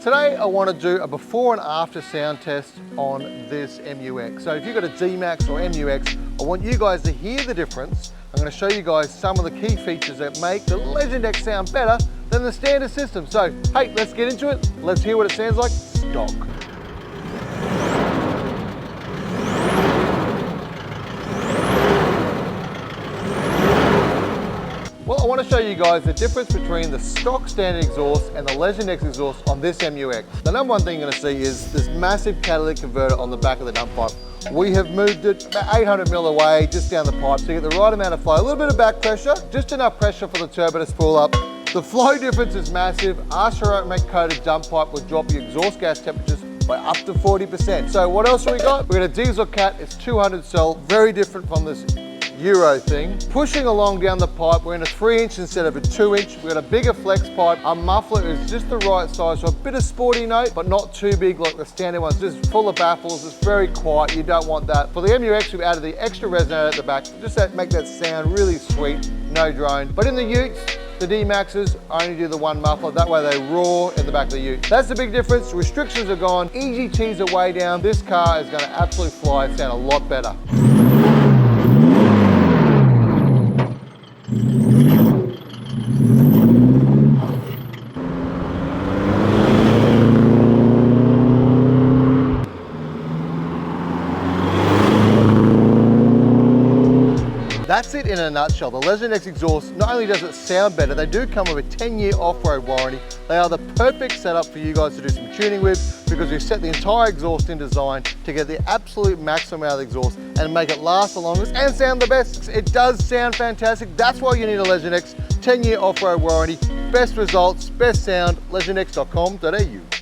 Today I want to do a before and after sound test on this MUX. So if you've got a D-Max or MUX, I want you guys to hear the difference. I'm going to show you guys some of the key features that make the Legendex sound better than the standard system. So hey, let's get into it. Let's hear what it sounds like stock. Well, I want to show you guys the difference between the stock standard exhaust and the Legendex exhaust on this MUX. The number one thing you're going to see is this massive catalytic converter on the back of the dump pipe. We have moved it about 800 mil away, just down the pipe, so you get the right amount of flow. A little bit of back pressure, just enough pressure for the turbo to spool up. The flow difference is massive. Our ceramic coated dump pipe will drop your exhaust gas temperatures by up to 40%. So what else we got? We got a diesel cat, it's 200 cell, very different from this Euro thing. Pushing along down the pipe, we're in a 3-inch instead of a 2-inch. We've got a bigger flex pipe. Our muffler is just the right size, so a bit of sporty note, but not too big like the standard ones. Just full of baffles, it's very quiet, you don't want that. For the MUX, we've added the extra resonator at the back, just to make that sound really sweet, no drone. But in the Utes, the D-Maxes only do the one muffler, that way they roar in the back of the Ute. That's the big difference, restrictions are gone, EGTs are way down. This car is gonna absolutely fly, it sound a lot better. That's it in a nutshell. The Legendex exhaust, not only does it sound better, they do come with a 10-year off-road warranty. They are the perfect setup for you guys to do some tuning with because we set the entire exhaust in design to get the absolute maximum out of the exhaust and make it last the longest and sound the best. It does sound fantastic. That's why you need a Legendex 10-year off-road warranty. Best results, best sound, legendex.com.au.